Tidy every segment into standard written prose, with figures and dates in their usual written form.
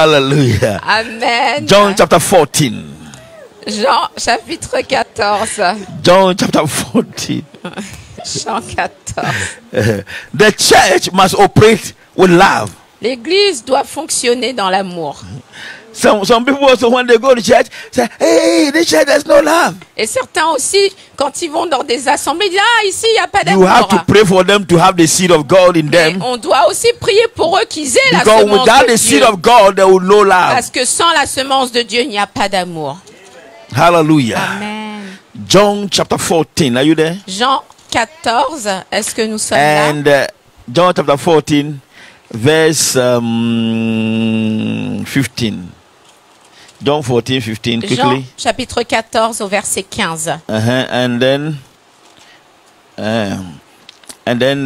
Hallelujah. Amen. John chapter 14. Jean chapitre 14. John chapter 14. Jean 14. The church must operate with love. L'église doit fonctionner dans l'amour. Some people also, when they go to church, say, hey, this church has no love. Et certains aussi, quand ils vont dans des assemblées, disent, ah, ici, il n'y a pas You d'amour. have to pray for them to have the seed of God in Et them. on doit aussi prier pour eux qu'ils aient la Because semence without de the seed Dieu. of God, there will no love. Parce que sans la semence de Dieu, il n'y a pas d'amour. Hallelujah. Amen. John chapter 14. Are you there? Jean 14, est-ce que nous sommes là? And John chapter 14, verse 15. John 14, 15, quickly. Jean chapitre 14 au verset 15. And then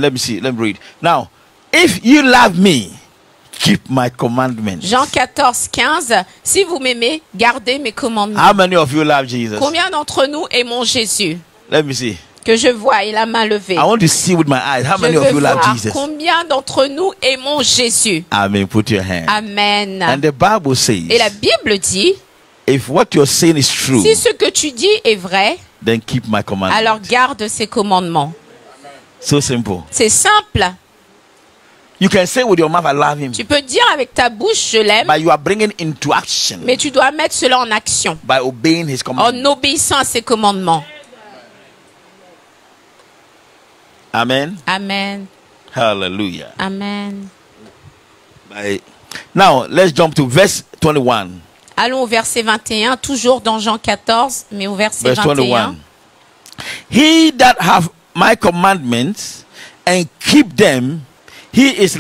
let me read. Now, if you love me, keep my commandments. Jean 14, 15. Si vous m'aimez, gardez mes commandements. How many of you love Jesus? Combien d'entre nous aimons Jésus? Let me see. Que je vois, il a main levée. I want to see with my eyes. How Je many of veux you love voir Jesus? combien d'entre nous aimons Jésus. Amen. Put your hand. Amen. And the Bible says, Et la Bible dit, if what you're saying is true, si ce que tu dis est vrai, then keep my commandments. alors garde ses commandements. So simple. C'est simple. You can say with your mouth, I love him. Tu peux dire avec ta bouche, je l'aime, But you are bringing into action mais tu dois mettre cela en action, by obeying his commandments. en obéissant à ses commandements. Amen. Amen. Hallelujah. Amen. Now, let's jump to verse 21. Allons au verset 21, toujours dans Jean 14, mais au verset Verse 21. 21. He that have my commandments and keep them, he is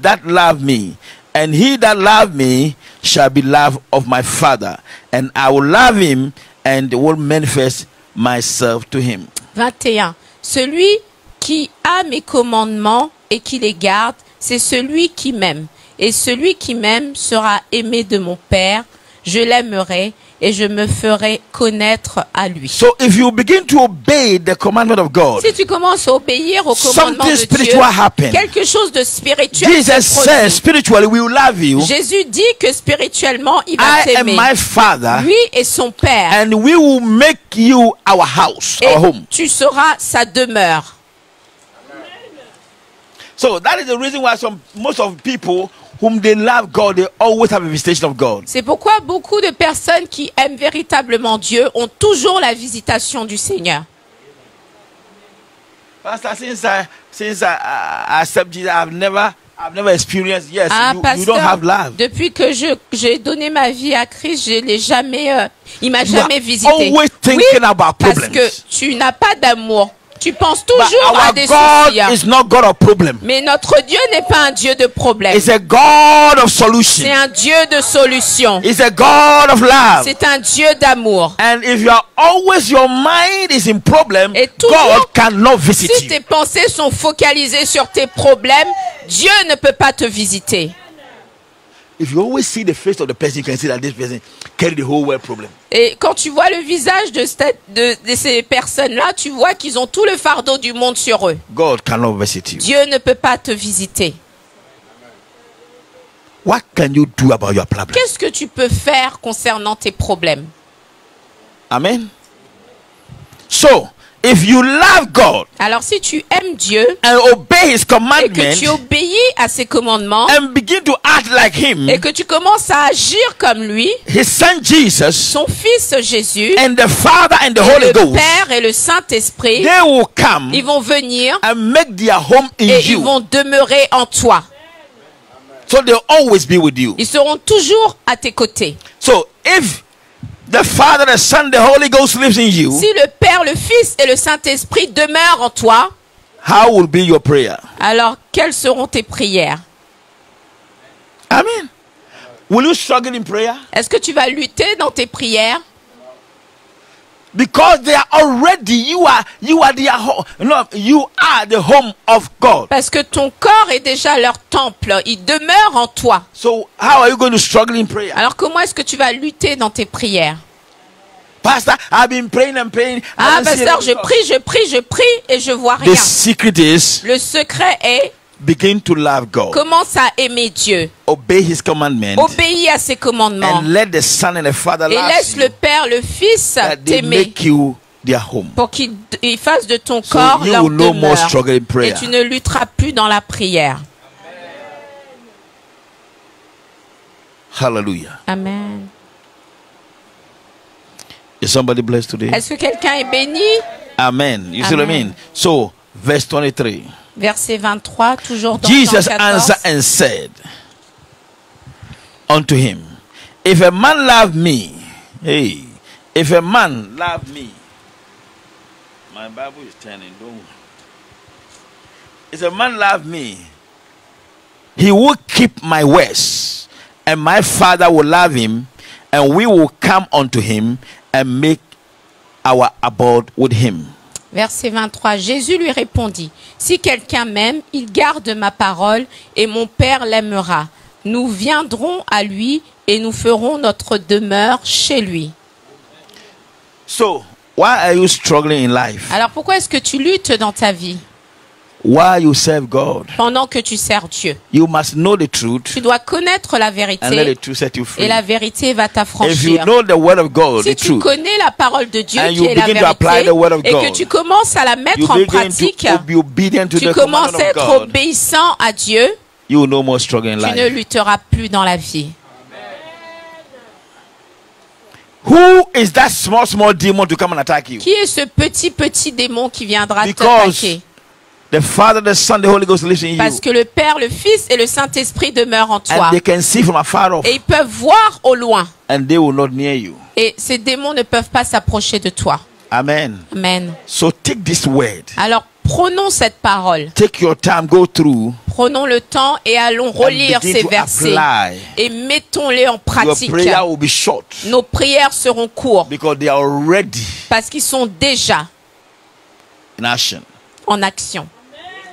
that love me. And he that love me shall be loved of my Father. And I will love him and will manifest myself to him. 21. Celui qui a mes commandements et qui les garde, c'est celui qui m'aime. Et celui qui m'aime sera aimé de mon Père. Je l'aimerai et je me ferai connaître à lui. So if you begin to obey the commandment of God, Si tu commences à obéir au commandement something de Dieu, spiritual happens. quelque chose de spirituel Jesus se produit. says spiritually we will love you. Jésus dit que spirituellement, il va I am t'aimer. my Father, Lui et son Père. and we will make you our house, Et our home. tu seras sa demeure. So that is the reason why most of people whom they love God, they always have a visitation of God. C'est pourquoi beaucoup de personnes qui aiment véritablement Dieu ont toujours la visitation du Seigneur. Pastor, since I accept Jesus, I've never experienced. Yes, you Pasteur, don't have love. depuis que j'ai donné ma vie à Christ, je l'ai jamais, il m'a You are jamais visité. always thinking about Parce problems. que tu n'as pas d'amour. Tu penses But toujours à our des God soucis. is not God of problem. Mais notre Dieu n'est pas un Dieu de problème. It's a God of solution. C'est un Dieu de solution. It's a God of love. C'est un Dieu d'amour. And if you are always your mind is in problem, Et toujours, God cannot visit Si you. tes pensées sont focalisées sur tes problèmes, Dieu ne peut pas te visiter. If you always see the face of the person, you can see that this person carry the whole world problem. Et quand tu vois le visage de ces personnes-là, tu vois qu'ils ont tout le fardeau du monde sur eux. God cannot visit you. Dieu ne peut pas te visiter. What can you do about your problem? Qu'est-ce que tu peux faire concernant tes problèmes? Amen. So, if you love God Alors si tu aimes Dieu and obey His et que commandments tu obéis à ses commandements and begin to act like Him, et que tu commences à agir comme lui, His Son Jesus son fils Jésus and the Father and the et Holy le Ghost, Père et le Saint-Esprit, they will come ils vont venir and make their home in et ils you. vont demeurer en toi. So they'll always be with you. Ils seront toujours à tes côtés. So if the Father, the Son, the Holy Ghost lives in you, Si le Père, le Fils et le Saint-Esprit demeurent en toi, how will be your prayer? alors quelles seront tes prières? Amen. Will you struggle in prayer? Est-ce que tu vas lutter dans tes prières? Because they are already, you are the home of God. Parce que ton corps est déjà leur temple. Il demeure en toi. So how are you going to struggle in prayer? Alors comment est-ce que tu vas lutter dans tes prières? Pastor, I've been praying and praying. Ah, pasteur, je prie et je vois rien. The secret is Le secret est begin to love God, commence à aimer Dieu, obey His commandments, obéis à ses commandements and let the Son and the Father et love laisse you, le Père, le Fils that they t'aimer make you their home. pour qu'il fasse de ton So corps you leur will no more demeure struggle in et prayer. tu ne lutteras plus dans la prière. Hallelujah. Amen. Is somebody blessed today? Est-ce que quelqu'un est béni? Amen. You see what I Amen. mean? So, verse 23. Verset 23, toujours dans Jesus Jean 14. answered and said unto him, if a man love me, hey, if a man love me, my Bible is turning, don't. If a man love me, he will keep my words, and my Father will love him, and we will come unto him and make our abode with him. Verset 23, Jésus lui répondit, si quelqu'un m'aime, il garde ma parole et mon Père l'aimera. Nous viendrons à lui et nous ferons notre demeure chez lui. So, why are you struggling in life? Alors pourquoi est-ce que tu luttes dans ta vie Why you serve God? pendant que tu sers Dieu? You must know the truth Tu dois connaître la and let vérité the truth set you free. et la vérité va If you t'affranchir. know the word of God, Si the tu truth, connais la parole de Dieu and qui you est la begin to apply vérité the word of et que God, tu commences à la you mettre en begin pratique, to be obedient to tu the commences commandment à of être God, obéissant à Dieu, you will no more struggle in tu ne life. lutteras plus dans la vie. Who is that small demon to come and attack you? Qui est ce petit démon qui viendra Because t'attaquer? the Father, the Son, the Holy Ghost lives in you, Parce que le Père, le Fils et le Saint-Esprit demeurent en toi. and they can see from afar off, Et ils peuvent voir au loin. and they will not near you. Et ces démons ne peuvent pas s'approcher de toi. Amen. Amen. So take this word, Alors prenons cette parole. take your time, go through, Prenons le temps et allons and relire begin ces to versets. apply. Et mettons-les en Your pratique. prayer will be short Nos prières seront courtes. because they are already Parce qu'ils sont déjà in action. en action.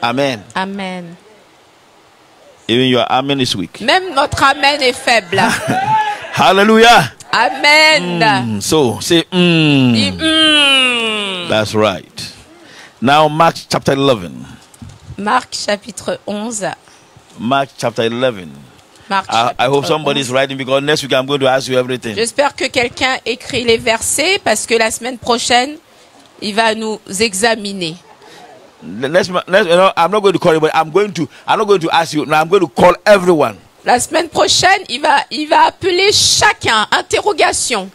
Amen. Amen. Even your amen is weak. Même notre amen est faible. Hallelujah. Amen. So say, Dis, mm. That's right. Now Mark chapter 11. Marc chapitre 11. Mark chapter 11. Marc I chapitre hope somebody is 11. writing because next week I'm going to ask you everything. J'espère que quelqu'un écrit les versets parce que la semaine prochaine, il va nous examiner. I'm not going to call you, but I'm not going to ask you. No, I'm going to call everyone. La semaine prochaine, il va appeler chacun. Interrogation.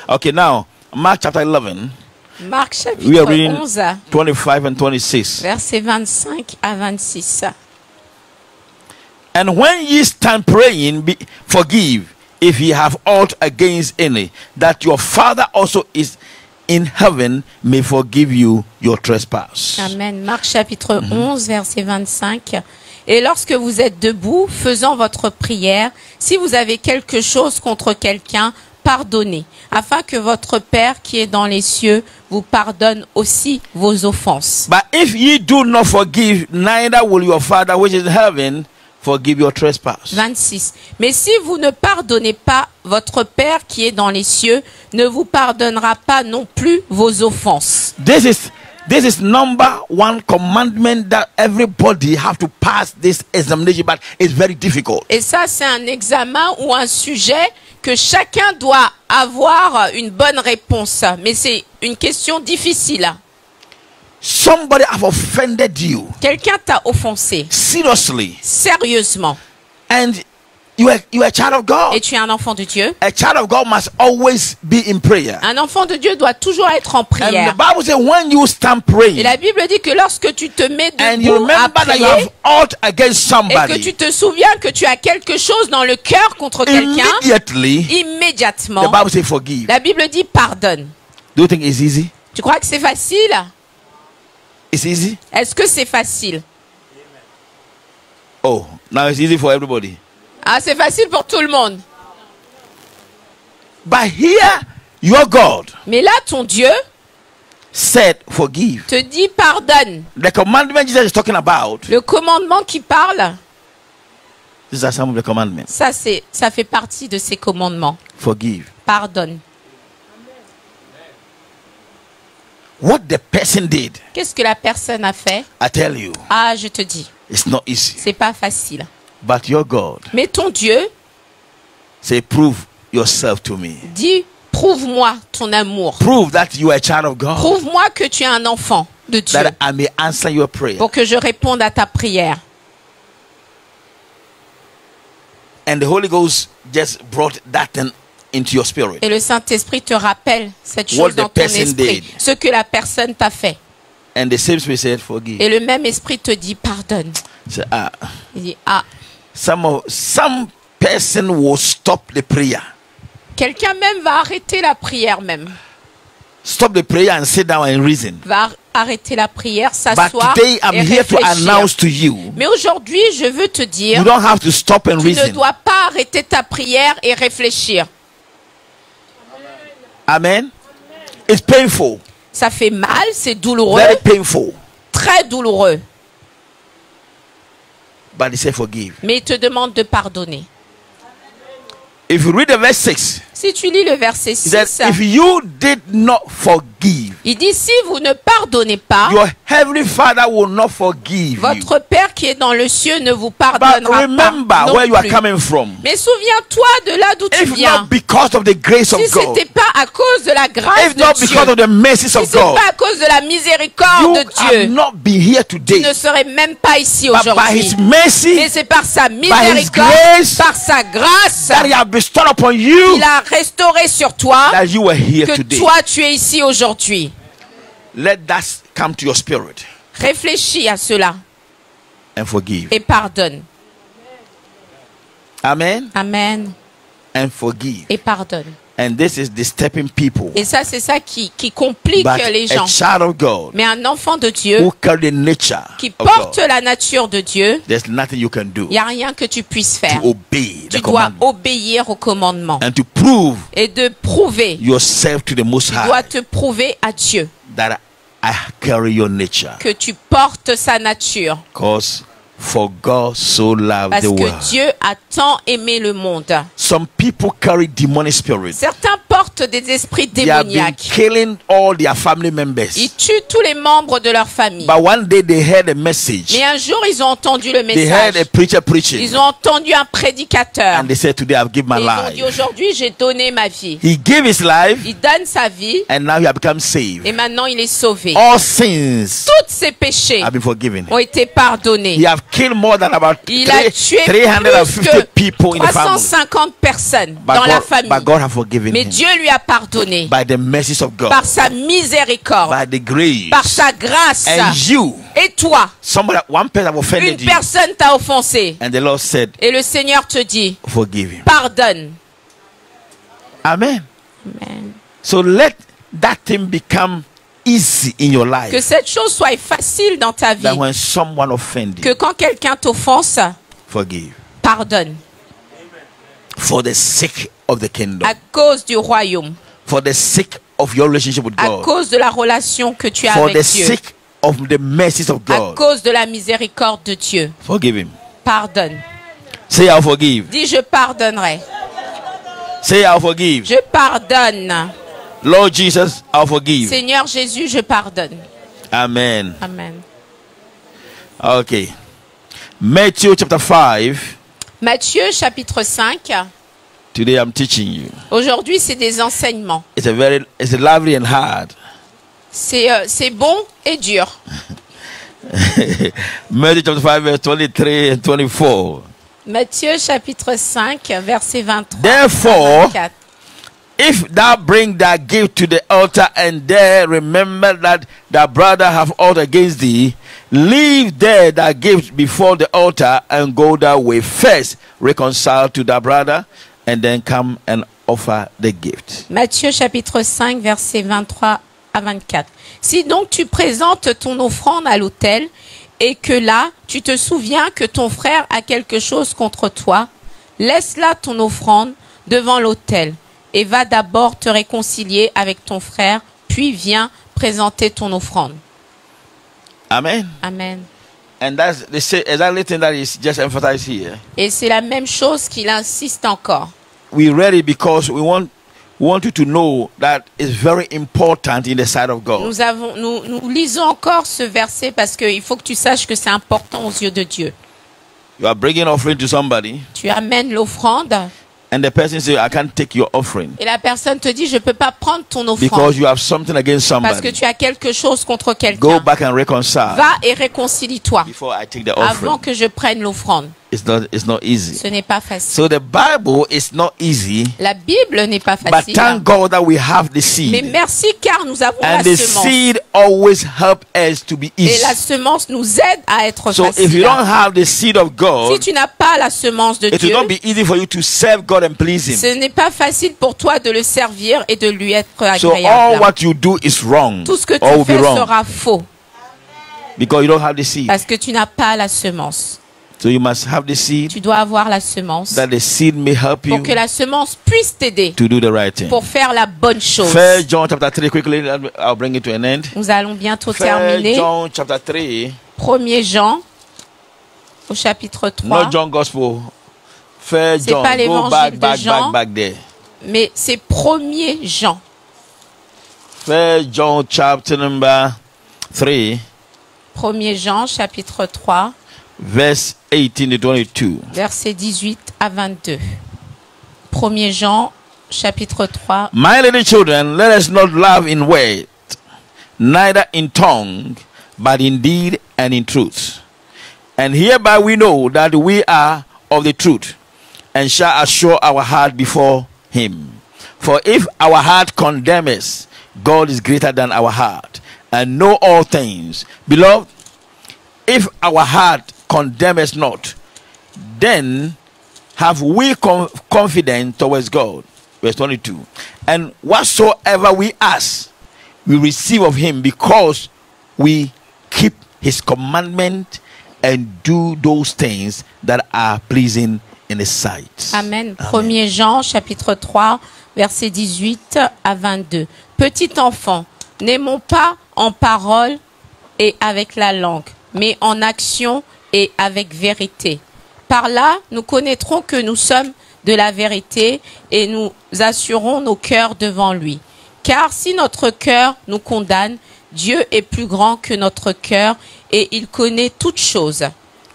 Okay, now Mark chapter 11, Marc we are chapitre reading 11, 25 and 26. versets 25 à 26. And when ye stand praying, forgive if ye have aught against any, that your Father also is in heaven may forgive you your trespass. Amen. Marc chapitre 11, verset 25. Et lorsque vous êtes debout, faisant votre prière, si vous avez quelque chose contre quelqu'un, pardonnez, afin que votre Père qui est dans les cieux vous pardonne aussi vos offenses. But if ye do not forgive, neither will your Father which is in heaven forgive your trespass. 26. Mais si vous ne pardonnez pas, votre Père qui est dans les cieux ne vous pardonnera pas non plus vos offenses. This is number one commandment that everybody have to pass this examination, but it's very difficult. Et ça, c'est un examen ou un sujet que chacun doit avoir une bonne réponse. Mais c'est une question difficile. Somebody have offended you Quelqu'un t'a offensé, seriously, sérieusement, and you are a child of God. et tu es un enfant de Dieu. A child of God must always be in prayer. Un enfant de Dieu doit toujours être en And the prière. Bible says when you stand Et praying la Bible dit que lorsque tu te mets and you debout à remember that you prier have aught against et que somebody, tu te souviens que tu as quelque chose dans le cœur contre quelqu'un, immediately the immédiatement, Bible says forgive. la Bible dit pardonne. Do you think it's easy? Tu crois que c'est facile? It's easy? Est-ce que c'est facile? Oh, now it's easy for everybody. Ah, c'est facile pour tout le monde. But here, your God Mais là, ton Dieu said forgive. te dit pardonne. The commandment Jesus is talking about, Le commandement qui parle, these are some of the commandments. ça fait partie de ces commandements. Forgive. Pardonne. What the person did, Qu'est-ce que la personne a fait? I tell you, Ah, je te dis, it's not easy. c'est pas facile. But your God Mais ton Dieu say, prove yourself to me. dit, prouve-moi ton amour. Prove that you are a child of God, Prouve-moi que tu es un enfant de Dieu that I may answer your prayer. pour que je réponde à ta prière. And the Holy Ghost just brought that thing into your spirit. Et le Saint-Esprit te rappelle cette What chose dans the ton person esprit, did. ce que la personne t'a fait. And the same spirit said, forgive. Et le même esprit te dit pardonne. Say, Il dit, ah, some person will stop the prayer. quelqu'un même va arrêter la prière même. Stop the prayer and sit down and reason. Va arrêter la prière, But s'asseoir today et I'm here to réfléchir. announce to you, Mais aujourd'hui, je veux te dire, you don't have to stop and tu ne reason. dois pas arrêter ta prière et réfléchir. Amen. It's painful, Ça fait mal, c'est douloureux, very painful. très douloureux. But he said, forgive. Mais il te demande de pardonner. If you read the verse 6, Si tu lis le verset he said, 6, if you did not forgive, il dit, si vous ne pardonnez pas, your heavenly Father will not forgive you. votre Père qui est dans le ciel ne vous But pardonnera remember pas non where you are plus. coming from. Mais souviens-toi de là d'où tu If viens. not because of the grace of Si ce God, n'était pas à cause de la grâce if not de Dieu, because of the mercies si of ce n'est God, pas à cause de la miséricorde you de have Dieu, not been here tu today. ne serais même pas ici But by aujourd'hui. His mercy Mais c'est par sa His miséricorde, grace, par sa grâce, that He has bestowed upon you, il a restauré sur toi that you were here que today. toi tu es ici aujourd'hui. Let that come to your spirit Réfléchis à cela and forgive. et pardonne. Amen. Amen. And forgive. Et pardonne. And this is disturbing people. Et ça, c'est ça qui complique But les a gens. child of God Mais un enfant de Dieu who carry the nature qui of porte God, la nature de Dieu, there's nothing you can do il n'y a rien que tu puisses faire. to obey the Tu dois commandment obéir au commandement and to prove et de prouver. yourself to the Most Tu dois High te prouver à Dieu that I carry your nature. que tu portes sa nature. Because for God so loved Parce the que world. Dieu a tant aimé le monde. Some people carry demonic spirits. Certains portent des esprits They have been démoniaques. killing all their family members. Ils tuent tous les membres de leur famille. But one day they heard a message. Mais un jour, ils ont entendu le They heard message. a preacher preaching. Ils ont entendu un prédicateur. And they said, today I've given my Et ils ont dit, life. aujourd'hui, j'ai donné ma vie. He gave his life Il donne sa vie and now he has become saved. et maintenant il est sauvé. All sins Tous ses péchés have been forgiven. ont été pardonnés. He have killed more than about Il a tué plus 350 que people in the family. 350 personnes But dans la God, famille. but God has forgiven Mais him Dieu lui a pardonné by the mercies of God, par sa miséricorde, by the grace. par sa grâce. And you, Et toi, one person have une offended you, personne t'a offensé. and the Lord said, Et le Seigneur te dit, forgive him. pardonne. Amen. Amen. So let that thing become easy in your Que life. cette chose soit facile dans ta vie. That when someone offends Que you, quand quelqu'un t'offense, forgive. pardonne. For the sake of the kingdom. À cause du royaume. For the sake of your relationship with À God. cause de la relation que tu as For avec the Dieu. sake of the mercies of À God. cause de la miséricorde de Dieu. Forgive him. Pardonne. Say I'll forgive. Dis, je pardonnerai. Say I'll forgive. Je pardonne. Lord Jesus, I'll forgive. Seigneur Jésus, je pardonne. Amen. Amen. Okay. Matthew chapter 5. Matthieu chapitre 5. Today I'm teaching you. Aujourd'hui, c'est des enseignements. It's a lovely and hard. C'est bon et dur. Matthew chapter 5 verse 23 and 24. Matthieu chapitre 5, verset 23 Therefore, à 24. if thou bring thy gift to the altar and there remember that thy brother have aught against thee, leave there thy gift before the altar and go thy way. First reconcile to thy brother and then come and offer the gift. Matthieu chapitre 5, verset 23 à 24. Si donc tu présentes ton offrande à l'autel et que là, tu te souviens que ton frère a quelque chose contre toi, laisse là ton offrande devant l'autel et va d'abord te réconcilier avec ton frère, puis viens présenter ton offrande. Amen. Amen. And that's the exactly thing that is just emphasized here. Et c'est la même chose qu'il insiste encore. We read it because we want we want you to know that it's very important in the sight of God. Nous lisons encore ce verset parce qu'il faut que tu saches que c'est important aux yeux de Dieu. You are bringing offering to somebody, Tu amènes l'offrande and the person says, I can't take your offering et la personne te dit, je ne peux pas prendre ton because offrande you have something against parce que somebody. tu as quelque chose contre Go quelqu'un. back and reconcile Va et réconcilie-toi before I take the avant offering. que je prenne l'offrande. It's not easy. Ce n'est pas facile. So the Bible is not easy, La Bible n'est pas but facile. thank God that we have the Mais seed. merci car nous avons And la the semence. seed always help us to be Et easy. la semence nous aide à être So if you facile. don't have the seed of Si God, tu n'as pas la semence de it will Dieu, not be easy for you to serve God and please Him. ce n'est pas facile pour toi de le servir et de lui être So all agréable. what you do is wrong Tout ce que or tu will be fais wrong sera faux because you don't have the seed. parce que tu n'as pas la semence. So you must have the seed Tu dois avoir la semence that the seed may help you pour que la semence puisse t'aider to do the right thing. pour faire la bonne chose. First John chapter 3 quickly, I'll bring it to an end. Nous allons bientôt First terminer. John chapter 3, 1er Jean au chapitre 3. not John Gospel. First C'est John, pas go l'évangile back, de back, Jean. back, back there. Mais c'est 1er Jean. First John chapter number 3, 1er Jean chapitre 3, verse 18 to 22. versets 18 à 22. 1er Jean chapitre 3. My little children, let us not love in word, neither in tongue, but in deed and in truth. And hereby we know that we are of the truth, and shall assure our heart before Him. For if our heart condemn us, God is greater than our heart, and know all things. Beloved, if our heart condemn us not, then have we confidence towards God. Verse 22. And whatsoever we ask, we receive of Him, because we keep His commandment and do those things that are pleasing in His sight. Amen. 1er Jean chapitre 3 versets 18 à 22. Petit enfant, n'aimons pas en parole et avec la langue, mais en action et avec vérité. Par là, nous connaîtrons que nous sommes de la vérité et nous assurons nos cœurs devant lui. Car si notre cœur nous condamne, Dieu est plus grand que notre cœur et il connaît toutes choses.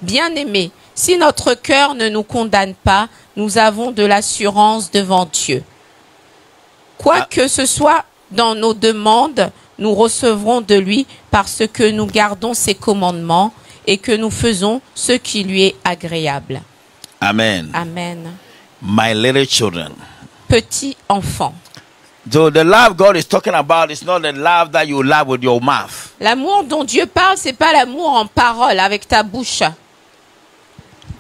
Bien-aimés, si notre cœur ne nous condamne pas, nous avons de l'assurance devant Dieu. Quoi que ce soit dans nos demandes, nous recevrons de lui parce que nous gardons ses commandements et que nous faisons ce qui lui est agréable. Amen. Amen. My little children. Petit enfant. So the love God is talking about is not the love that you love with your mouth. L'amour dont Dieu parle, c'est pas l'amour en parole avec ta bouche.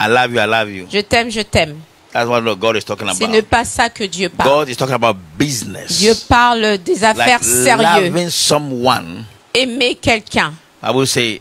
I love you, I love you. Je t'aime, je t'aime. That's what God is talking Ce about. n'est pas ça que Dieu parle. God is talking about business. Dieu parle des affaires Like sérieuses. loving someone. Aimer quelqu'un. I will say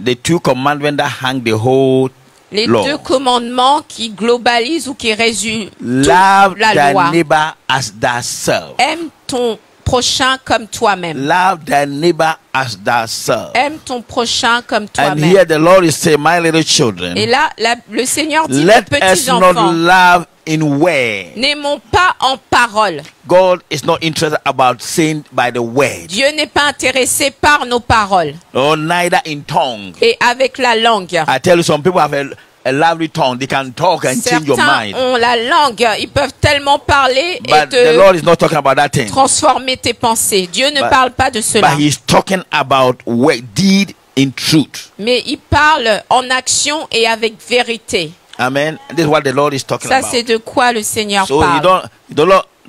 the two commandments that hang the whole Les law. deux commandements qui globalisent ou qui résument Love toute la thy loi. neighbor as thyself. Aime ton prochain comme toi-même. Love thy neighbor as thyself. Aime ton prochain comme And toi-même. here the Lord is saying, my little children, Et là, le Seigneur dit, let les us petits not enfants, love in word. n'aimons pas en parole. God is not interested about saying by the word, Dieu n'est pas intéressé par nos paroles or neither in tongue. et avec la langue. I tell you, some people have a lovely tongue. They can talk and change your Certains mind. ont la langue, ils peuvent tellement parler et But the Lord is not talking about that thing. transformer tes pensées. Dieu ne But- parle pas de cela, But He's talking about word, deed in truth. mais il parle en action et avec vérité. Amen. This is what the Lord is talking Ça, about. c'est de quoi le Seigneur So parle.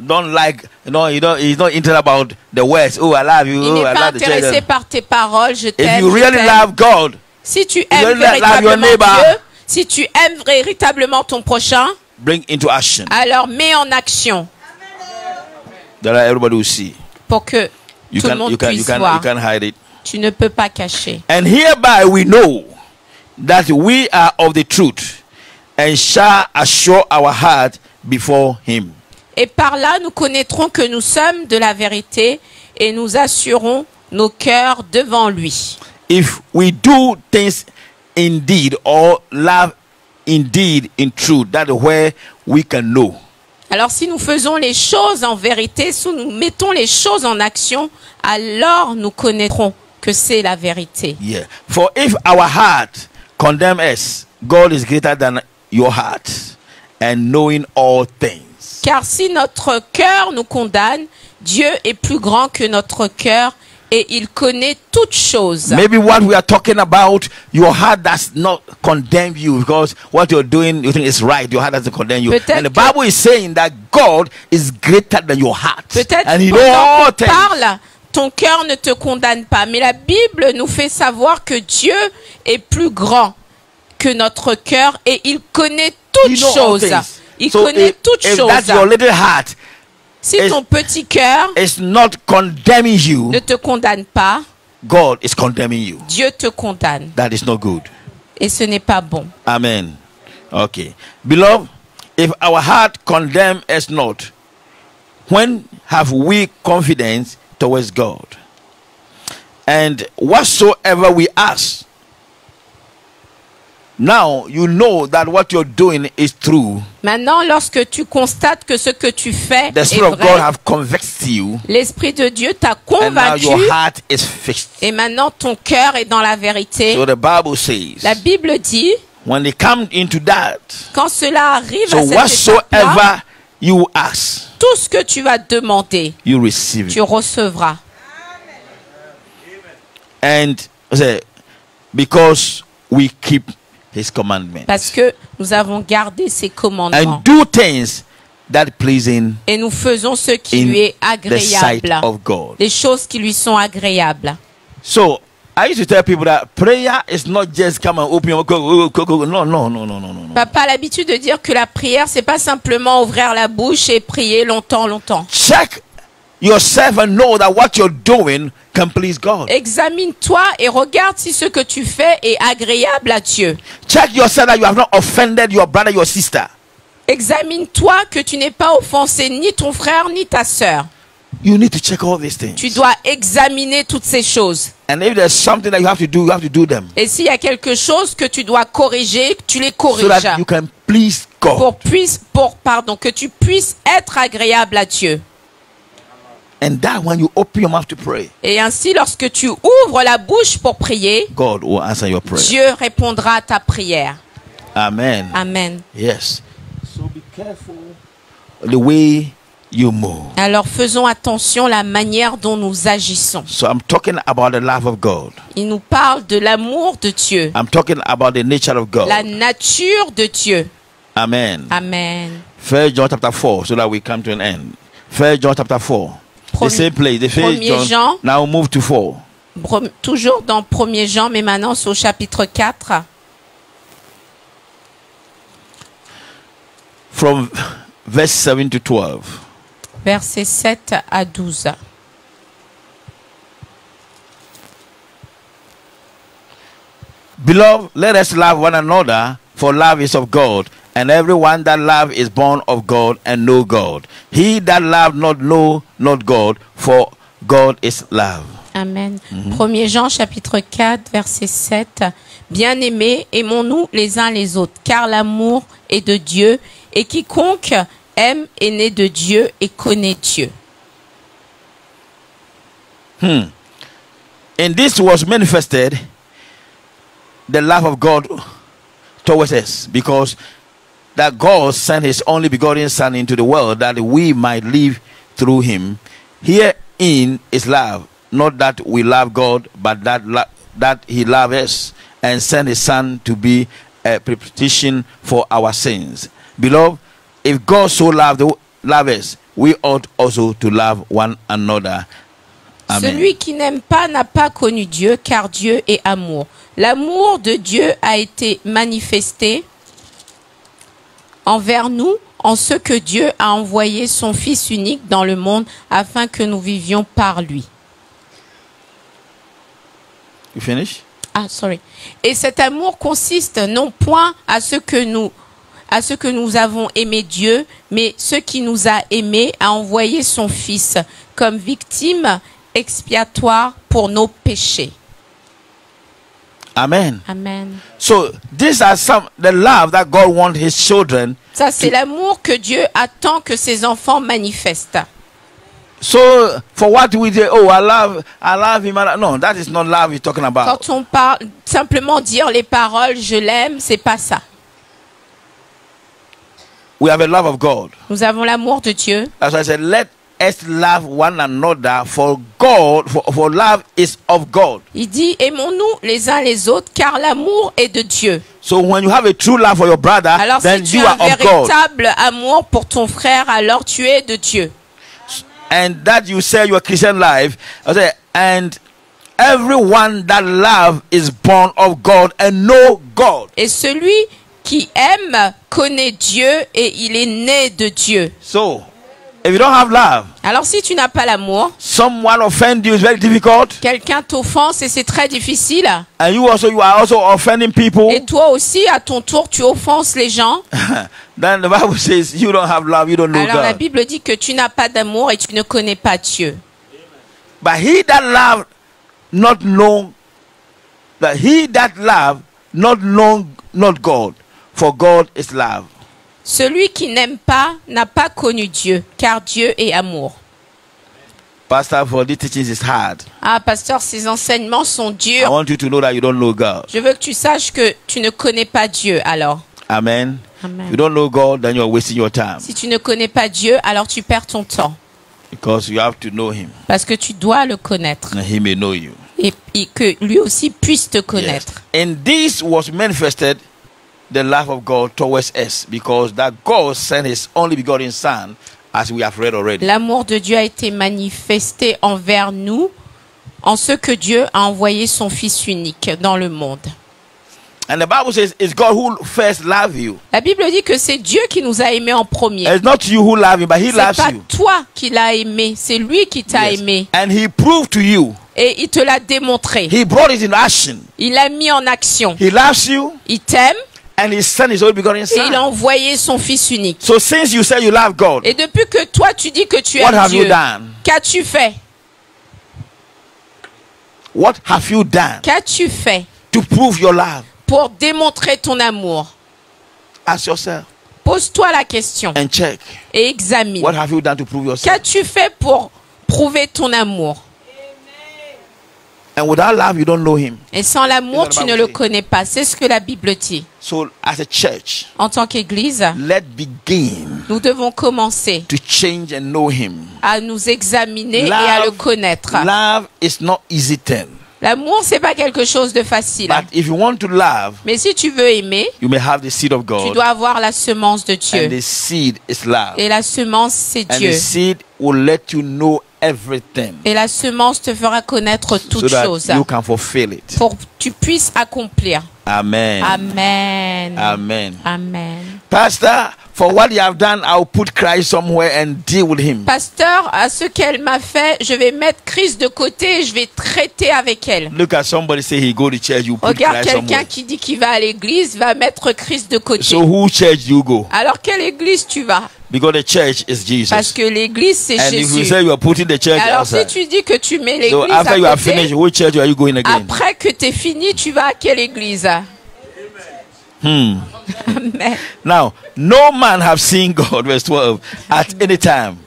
don't like, he's not interested about the words. Oh, I love you. Il Oh, n'est I pas love the intéressé children. par tes paroles. Je If t'aime. you je really t'aime. love God, Si tu you aimes really love your véritablement neighbor, Dieu, si tu aimes véritablement ton prochain, bring into action. alors mets en action That everybody will see. pour que You tout le can, monde you can, you puisse can, voir. you can hide it. Tu ne peux pas cacher. And hereby we know that we are of the truth, and shall assure our heart before Him. Et par là, nous connaîtrons que nous sommes de la vérité et nous assurons nos cœurs devant lui. If we do things indeed or love indeed in truth, that is where we can know. Alors si nous faisons les choses en vérité, si nous mettons les choses en action, alors nous connaîtrons que c'est la vérité. Yeah. For if our heart condemn us, God is greater than your heart, and knowing all things. Car si notre cœur nous condamne, Dieu est plus grand que notre cœur et il connaît toutes choses. Maybe what we are talking about, your heart does not condemn you because what you're doing, you think is right. Your heart doesn't condemn you. Peut-être And the que- Bible is saying that God is greater than your heart. Peut-être And He knows pendant all qu'on things. parle, ton cœur ne te condamne pas. Mais la Bible nous fait savoir que Dieu est plus grand que notre cœur et il connaît toutes He knows all choses. things. Il So connaît toutes if choses. that's your little heart, Si is- ton petit cœur it's not condemning you, ne te condamne pas, God is condemning you. Dieu te condamne. That is not good. Et ce n'est pas bon. Amen. Okay. Beloved, if our heart condemn us not, when have we confidence towards God? And whatsoever we ask, now you know that what you're doing is true. Maintenant, lorsque tu constates que ce que tu fais The est Spirit of God vrai, have convicted you, l'Esprit de Dieu t'a and now convaincu your heart is fixed. et maintenant ton cœur est dans la vérité. So the Bible says, La Bible dit, when they come into that, quand cela arrive so à cette étape-là, whatsoever you ask, tout ce que tu vas demander, you receive it. tu recevras. And say, because we keep His commandments Parce que nous avons gardé ses commandements. and do things that pleasing Et nous faisons ce qui in lui est the sight agréable. of God. Les choses qui lui sont agréables. So I used to tell people that prayer is not just come and open your no. Papa a l'habitude de dire que la prière, c'est pas simplement ouvrir la bouche et prier longtemps. Check yourself and know that what you're doing can please God. Examine-toi et regarde si ce que tu fais est agréable à Dieu. Check yourself that you have not offended your brother, your sister. Examine-toi que tu n'es pas offensé ni ton frère ni ta sœur. You need to check all these things. Tu dois examiner toutes ces choses. And if there's something that you have to do them Et s'il y a quelque chose que tu dois corriger, tu les so corriges. that you can please God. Que tu puisses être agréable à Dieu. And that when you open your mouth to pray, Et ainsi, lorsque tu ouvres la bouche pour prier, God will answer your prayer. Dieu répondra à ta prière. Amen. Amen. Yes. So be careful the way you move. Alors faisons attention à la manière dont nous agissons. So I'm talking about the love of God. Il nous parle de l'amour de Dieu, I'm talking about the nature of God. la nature de Dieu. Amen. Amen. 1 John chapter 4, so that we come to an end. 1 John chapter 4. The same place. The 1 Premier Jean. Now move to 4. Toujours dans 1er Jean, mais maintenant c'est au chapitre 4. From verse 7 to 12. Versets 7 à 12. Beloved, let us love one another, for love is of God. And everyone that love is born of God and know God. He that love not know not God, for God is love. Amen. 1er Jean chapitre 4 verset 7. Bien-aimés, aimons-nous les uns les autres, car l'amour est de Dieu, et quiconque aime est né de Dieu et connaît Dieu. In this was manifested the love of God towards us, because that God sent his only begotten Son into the world that we might live through him. Herein is love, not that we love God, but that he loved us and sent his Son to be a propitiation for our sins. Beloved, if God so loved us, we ought also to love one another. Amen. Celui qui n'aime pas n'a pas connu Dieu, car Dieu est amour. L'amour de Dieu a été manifesté envers nous en ce que Dieu a envoyé son Fils unique dans le monde afin que nous vivions par lui. You finish? Et cet amour consiste non point à ce que nous avons aimé Dieu, mais ce qui nous a aimés a envoyé son Fils comme victime expiatoire pour nos péchés. Amen. Amen. So these are the love that God wants his children. Ça, c'est l'amour que Dieu attend que ses enfants manifestent. So for what we say, oh, I love him. No, that is not love we're talking about. Quand on parle, simplement dire les paroles, je l'aime, c'est pas ça. We have a love of God. Nous avons l'amour de Dieu. That's why I said, let us love one another, for God, for love is of God. Il dit, aimons-nous les uns les autres, car l'amour est de Dieu. So when you have a true love for your brother, Alors then si tu you as un are of God. véritable amour pour ton frère, alors tu es de Dieu. And that you say your Christian life, I say, and everyone that love is born of God and know God. Et celui qui aime connaît Dieu et il est né de Dieu. So, if you don't have love, Alors si tu n'as pas l'amour, someone offend you is very difficult, quelqu'un t'offense et c'est très difficile. and you are also offending people. Et toi aussi, à ton tour, tu offenses les gens. Then the Bible says you don't have love, you don't know Alors la God. Bible dit que tu n'as pas d'amour et tu ne connais pas Dieu. But he that love not know not God, for God is love. Celui qui n'aime pas n'a pas connu Dieu, car Dieu est amour. Pastor, for these teachings is hard. Ah, pasteur, ces enseignements sont I durs. want you to know that you don't know God. Je veux que tu saches que tu ne connais pas Dieu, alors. Amen. Amen. If you don't know God, then you're wasting your time, Si tu ne connais pas Dieu, alors tu perds ton temps. because you have to know him Parce que tu dois le connaître. and he may know you. Et que lui aussi puisse te Yes. connaître. And this was manifested the love of God towards us, because that God sent his only begotten son, as we have read already. L'amour de Dieu a été manifesté envers nous en ce que Dieu a envoyé son Fils unique dans le monde. And the Bible says it's God who first loved you. La Bible dit que c'est Dieu qui nous a aimés en premier. It's not you who love him, but he C'est loves pas you. toi qui l'as aimé, c'est lui qui t'a Yes. aimé. And he proved to you. Et il te l'a démontré. He brought it in action. Il l'a mis en action. He loves you, Il t'aime and he sent his only begotten et il a son. envoyé son Fils unique. So since you say you love God, Et depuis que toi tu dis que tu what aimes have you Dieu, done? qu'as-tu fait? What have you done Qu'as-tu fait to prove your love? pour démontrer ton amour? Ask yourself Pose-toi la question and check. et examine. What have you done to prove yourself? Qu'as-tu fait pour prouver ton amour? And without love, you don't know him. Et sans l'amour, C'est ce tu que la ne le Bible dit. connais pas. C'est ce que la Bible dit. So as a church, En tant qu'Église, let's begin nous devons commencer to change and know him. à nous examiner et Love- à le connaître. Love is not easy thing. L'amour, c'est pas quelque chose de facile. But if you want to love, Mais si tu veux aimer, you may have the seed of tu God. dois avoir la semence de And Dieu. the seed is love. Et la semence, c'est And Dieu. the seed will let you know everything, Et la semence te fera connaître so toutes that choses you can fulfill it. pour que tu puisses accomplir. Amen. Amen. Amen. Amen. Pastor, for what you have done, I'll put Christ somewhere and deal with him. Pasteur, à ce qu'elle m'a fait, je vais mettre Christ de côté et je vais traiter avec elle. Look at somebody say he go to church, you put Regarde Christ quelqu'un somewhere. qui dit qu'il va à l'église, va mettre Christ de côté. So who church do you go? Alors quelle église tu vas? Because the church is Jesus. Parce que l'église c'est And if you Jésus. say you are putting the church Alors si outside, tu dis que tu mets so l'église after à you have finished, côté, which church are you going again? après que tu es fini, tu vas à quelle église? Amen. Now, no man have seen God, verse 12, at any time.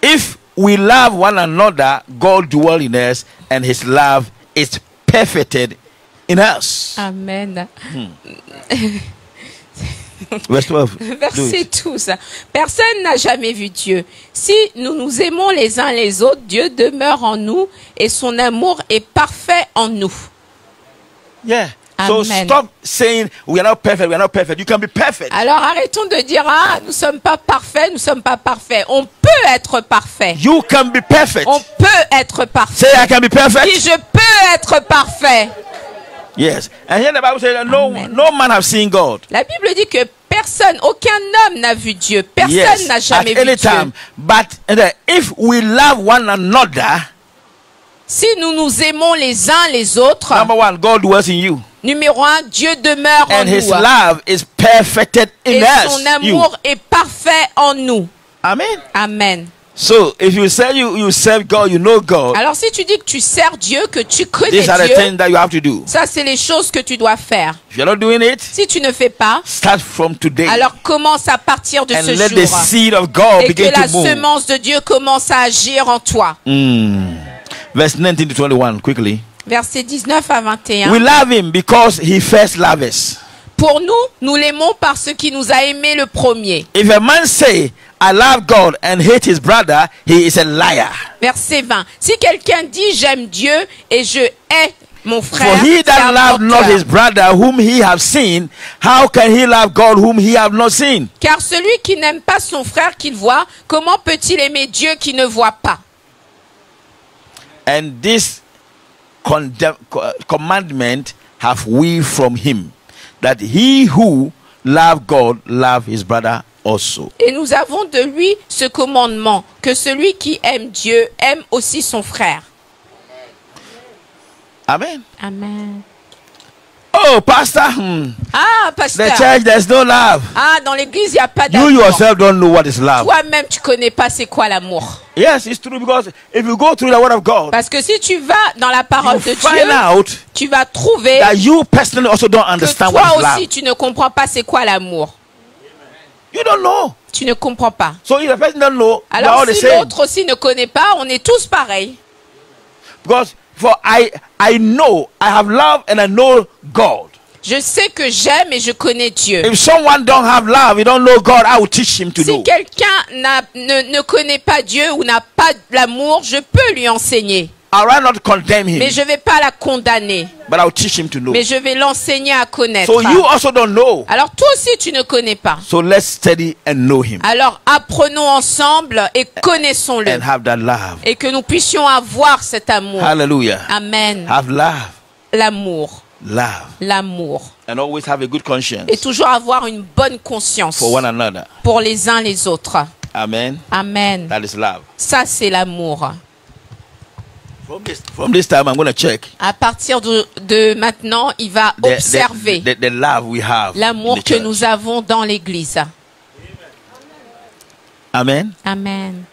If we love one another, God dwell in us, and his love is perfected in us. Amen. Verse 12. Do Verset it. 12. Personne n'a jamais vu Dieu. Si nous nous aimons les uns les autres, Dieu demeure en nous et son amour est parfait en nous. Yeah. So Amen. stop saying we are not perfect, we are not perfect. You can be perfect. Alors arrêtons de dire ah nous sommes pas parfaits, nous sommes pas parfaits. On peut être parfait. You can be perfect. On peut être parfait. Say I can be Dis perfect. je peux être parfait. Yes. And here the Bible says that Amen. no man have seen God. La Bible dit que personne, aucun homme n'a vu Dieu. Personne Yes. n'a At jamais vu any Dieu. time. But if we love one another, Si nous nous aimons les uns les autres, number one, God dwells in you. numéro un, Dieu demeure en And his nous. love is perfected in Et us. son You. amour est parfait en nous. Amen. Amen. So if you say you serve God, you know God, Alors si tu dis que tu sers Dieu, que tu connais these are the Dieu, things that you have to do. ça c'est les choses que tu dois faire. If you're not doing it, Si tu ne fais pas, start from today. alors commence à partir de And ce let the jour. seed of God Et que begin la to move. semence de Dieu commence à agir en toi. Verse 19 to 21, quickly. Versets 19 à 21. We love him because he first loved us. Pour nous, nous l'aimons parce qu'il nous a aimés le premier. If a man say, I love God and hate his brother, he is a liar. Verset 20. Si quelqu'un dit j'aime Dieu et je hais mon frère, For he c'est that un loved not menteur. his brother whom he have seen, how can he love God whom he have not seen? Car celui qui n'aime pas son frère qu'il voit, comment peut-il aimer Dieu qui ne voit pas? And this commandment have we from him, that he who love God love his brother also. Et nous avons de lui ce commandement, que celui qui aime Dieu aime aussi son frère. Amen. Amen. Oh, pastor, Ah, the pasteur. church there's no love. Ah, dans l'église, il n'y a pas You d'amour. yourself don't know what is love. Toi-même, tu connais pas c'est quoi l'amour. Yes, it's true, because if you go through the word of God, Parce que si tu vas dans la parole you de find Dieu, out tu vas trouver that you personally also don't que understand what toi is aussi, love. tu ne comprends pas c'est quoi l'amour. You don't know. Tu ne comprends pas. So if the person don't know, we are Alors all the si same. l'autre aussi ne connaît pas, on est tous pareils. Because for I know, I have love and I know God. Je sais que j'aime et je connais Dieu. If someone don't have love, he don't know God, I will teach him to Si know. quelqu'un ne connaît pas Dieu ou n'a pas l'amour, je peux lui enseigner. I will not condemn him, Mais je ne vais pas la condamner. but I will teach him to know. Mais je vais l'enseigner à connaître. So you also don't know. Alors toi aussi, tu ne connais pas. So let's study and know him Alors apprenons ensemble et connaissons-le. and have that love. Et que nous puissions avoir cet amour. Hallelujah. Amen. Have love. L'amour. Love. L'amour. And always have a good conscience Et toujours avoir une bonne conscience for one another. pour les uns les autres. Amen. Amen. That is love. Ça, c'est l'amour. From this time, I'm going to check À partir de maintenant, il va observer the love we have. l'amour in the que church. nous avons dans l'Église. Amen. Amen.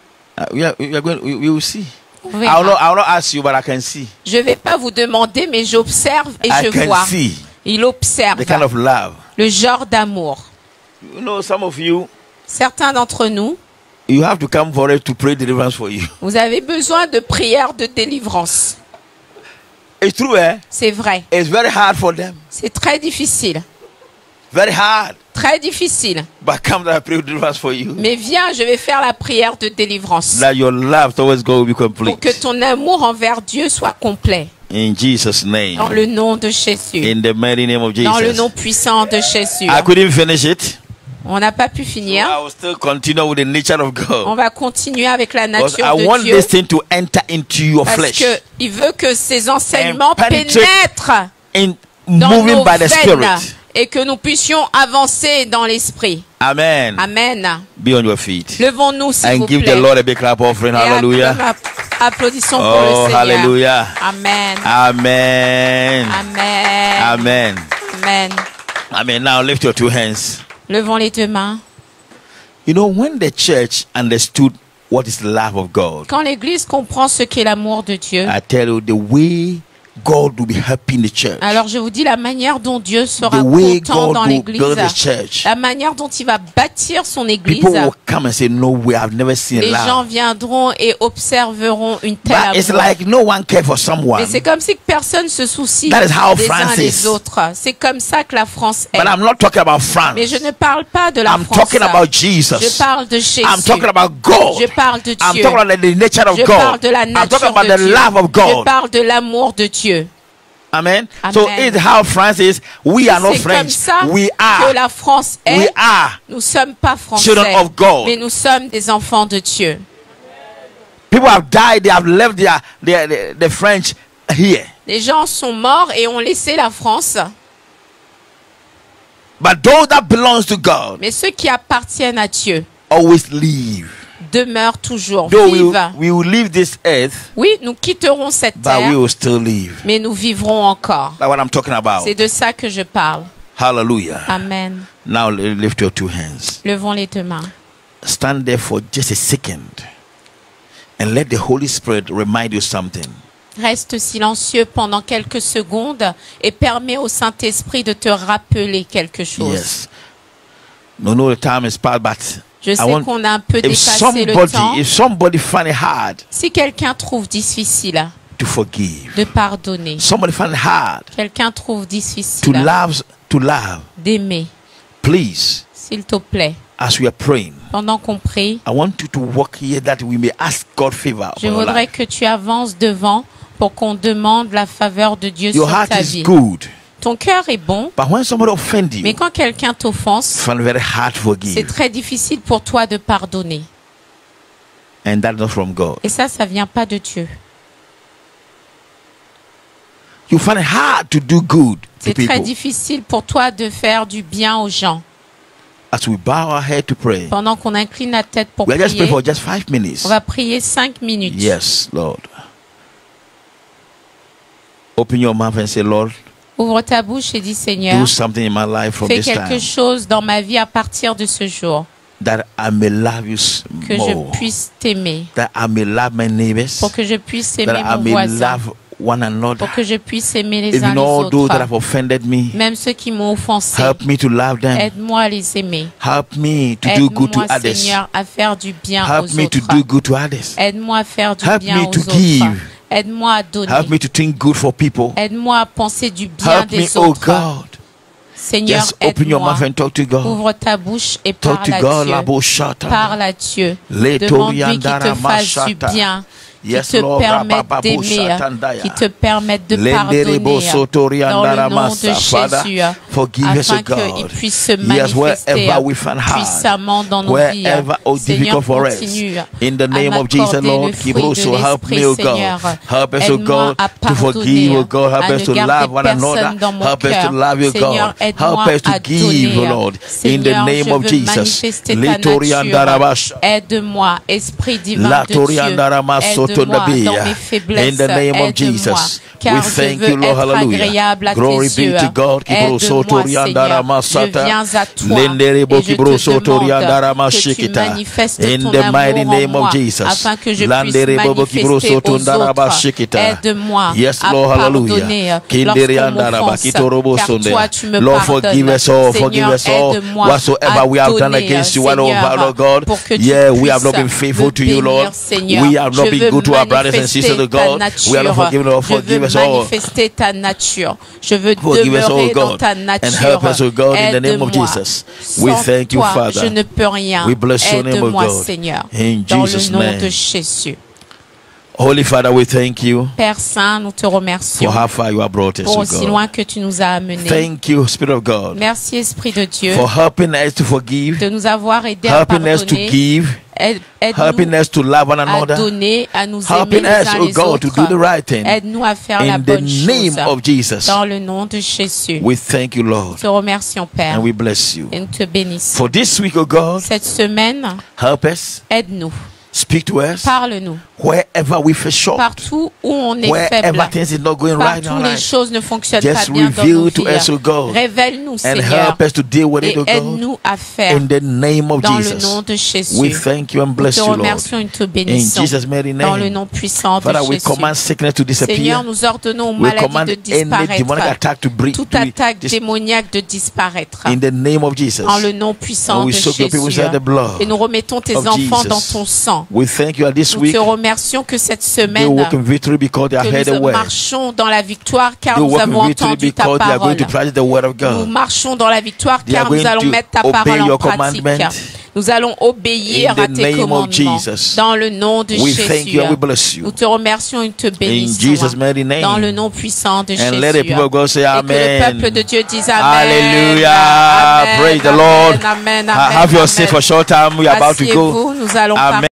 We will see. On verra. I will not ask you, but I can see. Je ne vais pas vous demander, mais j'observe et I je can vois. see Il observe the kind of love. le genre d'amour. You know, some of you, Certains d'entre nous, you have to come for it to pray deliverance for you. vous avez besoin de prières de délivrance. It's true, eh? C'est vrai. It's very hard for them. C'est très difficile. Very hard. Très difficile. But come that I pray deliverance for you. Mais viens, je vais faire la prière de délivrance. That your love towards God will be Pour que complete. ton amour envers Dieu soit complet. In Jesus' name. Dans le nom de Jésus. In the mighty name of Dans le Jesus. nom puissant de Jésus. I couldn't finish it. On n'a pas pu So finir. I will still continue with the nature of On God. va continuer avec la Because nature I want de Dieu. this thing to enter into your Parce flesh. qu'il veut que ces enseignements And penetrate pénètrent In dans moving nos by the veines Spirit. et que nous puissions avancer dans l'esprit. Amen. Amen. Be on your feet. Levons-nous s'il And vous give plaît. the Lord a big clap offering. Et Hallelujah. applaudissons pour Oh, le Seigneur. hallelujah. Amen. Amen. Amen. Amen. Amen. Amen. Now lift your two hands. Levons les deux mains. You know, when the church understood what is the love of God, Quand l'Église comprend ce qu'est l'amour de Dieu, I tell you, the way God will be happy in the church, alors je vous dis la manière dont Dieu sera the way content God dans will l'Église, build the church, la manière dont il va bâtir son Église, people will come and say, no way, I've never seen les gens love. viendront et observeront une telle But it's amour. like no one cares for someone. Mais c'est comme si personne se soucie That is how des uns France des is. autres. C'est comme ça que la France est. But I'm not talking about France. Mais je ne parle pas de la I'm France. talking about Je Jesus. parle de Jésus. I'm talking about God. Je parle de I'm Dieu. talking about the nature of Je parle God. de la I'm talking nature about de the Dieu. love of Je God. parle de l'amour de Dieu. Amen. Amen. So it's how France is. We are not C'est comme French. ça We que are. la France est. We are. Nous ne sommes pas français, Children of God. mais nous sommes des enfants de Dieu. People have died. They have left the French here. Les gens sont morts et ont laissé la France. But those that belongs to God Mais ceux qui appartiennent à Dieu always leave. demeurent toujours, Though vivent. we will leave this earth, Oui, nous quitterons cette but we terre, will still live. mais nous vivrons encore. That's what I'm talking about. C'est de ça que je parle. Hallelujah. Amen. Now, lift your two hands. Levons les deux mains. Stand there for just a second. And let the Holy Spirit remind you something. Reste silencieux pendant quelques secondes et permets au Saint-Esprit de te rappeler quelque chose. Yes. No, the time is past, but Je sais qu'on a un peu if dépassé le temps. somebody find it hard Si quelqu'un trouve difficile to forgive, de pardonner, somebody find it hard quelqu'un trouve to difficile love, d'aimer, please, s'il te plaît, as we are praying, pendant qu'on prie, I want you to walk here that we may ask God favor. je upon our voudrais life. que tu avances devant pour qu'on demande la faveur de Dieu Your sur heart ta is vie. good, Ton cœur est bon, but when somebody offends mais you, quand quelqu'un t'offense, find it very hard to c'est forgive, très difficile pour toi de pardonner. and that's not from God. Et ça vient pas de Dieu. You find it hard to do good to C'est très people. difficile pour toi de faire du bien aux gens. As we bow our head to pray, Pendant qu'on incline la tête pour we'll just pray prier, for just 5 minutes. on va prier 5 minutes. Yes, Lord. Open your mouth and say, Lord, Ouvre ta bouche et dis, do Seigneur, something in my life from fais this quelque time chose dans ma vie à partir de ce jour. that I may love you Que more, je puisse t'aimer. that I may love my neighbors, Pour que je puisse that aimer I mon may voisin. love one another, Pour que je puisse aimer les uns even les all those that autres. have offended me. Même ceux qui m'ont offensé. Help me to love them. Aide-moi à les aimer. Help me to do good to Aide-moi, others. Seigneur, à faire du bien Help aux me to autres. do good to others. Aide-moi à faire du Help bien me aux to autres. give. Aide-moi à donner. Help me to think good for people. Aide-moi à penser du bien Help me, des oh autres. God. Seigneur, Just open your aide-moi. mouth and talk to God. Ouvre ta bouche et Talk parle to à God. Dieu. Labo shata. Parle à Dieu. Le Demande-lui qu'il te toriandara fasse du mashata. bien, qui Yes, te Lord, permette rabababo d'aimer, shatandaya. qui te permette de Lenderebo pardonner sotoriandara dans le nom de masa. Father, Jésus, forgive us, afin O God. qu'il puisse se Yes, manifester wherever we find hard, puissamment dans nos vies. wherever, oh, Seigneur, difficult for us. continue In the à name of Jesus, m'accorder Lord, le fruit keep also de help me, l'Esprit, O God. Seigneur. Help us, O Aide-moi God, à to forgive, pardonner, O God. Help à us ne to garder love one another. personne dans mon Help us to cœur. love you, Seigneur, God. aide-moi Help us to à give, donner. Lord. In Seigneur, the name je of veux Jesus. manifester ta Litoriandara nature. basha. Aide-moi, Esprit divin La de Dieu. toriandara Aide-moi masotonabia. dans mes faiblesses. In the name of Aide-moi, Jesus. car We je thank veux you, Lord. être Hallelujah. agréable à Glory tes be yeux. to God. Kibro Aide-moi, sotoriandara Seigneur. Je masata. viens à toi Lenderebo et je kibro te sotoriandara demande que tu mashikita. manifestes In ton the mighty amour en name moi of Jesus. afin que je puisse Landerebo kibro manifester aux sotondara autres. mashikita. Aide-moi Yes, à Lord, pardonner hallelujah. lorsqu'on m'offense, car toi tu me Lord, pardonnes. forgive us all, forgive Seigneur, us all. aide-moi Whatsoever à we have done donner, against you, one over, Seigneur, Lord God. pour que tu Yeah, we have puisses not been faithful me to you, bénir, Lord. Seigneur. We have not Je been veux good to our brothers and sisters manifester of ta God. nature. We are not forgiven, Lord. Je Forgive veux us all. manifester ta nature. Je veux Forgive us, demeurer oh dans God, ta and nature. help us, oh God, in the name of Aide-moi. Jesus. We Sans thank you, toi, Father. je ne peux rien. We bless your name, oh Aide-moi, God. Seigneur. In Dans Jesus' le nom name. de Jésus. Holy Father, we thank you Père Saint, nous te for remercions how far you have brought us, pour oh aussi God. loin que tu nous as amenés. Thank you, Spirit of God, Merci, Esprit de Dieu, for helping us to forgive, de nous avoir aidés à helping us to pardonner. give, helping Aide-nous us to love one à another, donner, à nous aimer helping les us, uns oh les God, to do the autres. right thing. Aide-nous à faire la In the bonne name chose. of Jesus, Dans le nom de Jésus. we thank you, Lord, Nous te remercions, Père, and we bless you. et nous te bénissons. For this week, oh God, Cette semaine, help us, aide-nous, speak to us, parle-nous. wherever we fall short, Partout où on est wherever faible, things is not going right in partout our les life, choses ne fonctionnent just pas bien dans reveal nos to vies. us, oh God, Révèle-nous, and Seigneur, help us to deal with it, et oh God, aide-nous à faire in the name of dans le Jesus. nom de Jésus. We thank you and Nous bless te you, Lord. remercions et te In bénissons Jesus' mighty dans le name. nom puissant de Father, we Jésus. command sickness to disappear. Seigneur, nous ordonnons aux We maladies command de any demonic disparaître. attack to break. Toute attaque démoniaque de disparaître. In the name of Jesus. En le nom puissant And we de soak your people Jésus. inside the blood Et nous remettons tes of enfants Jesus. dans ton sang. We thank you that this Nous week te remercions que cette they semaine, walk in victory because they have heard que the nous word. marchons dans la victoire car They nous walk avons in victory entendu ta because they are going parole. to practice the word of Nous God. marchons dans la victoire They are car nous going allons to mettre ta obey parole en your pratique. commandment. Nous allons obéir In the à tes name of commandements. Jesus. Dans le nom de We thank Jésus. you and we bless Nous you. te remercions et te In bénissons. Jesus' mighty name. Dans le nom puissant de And Jésus. let the people of God say Et que le amen. peuple de Dieu dise amen. Hallelujah. Amen, Praise the amen, Lord. amen, amen, Have your amen. seat for a short time. We are about to go. Asseyez-vous, nous allons Amen.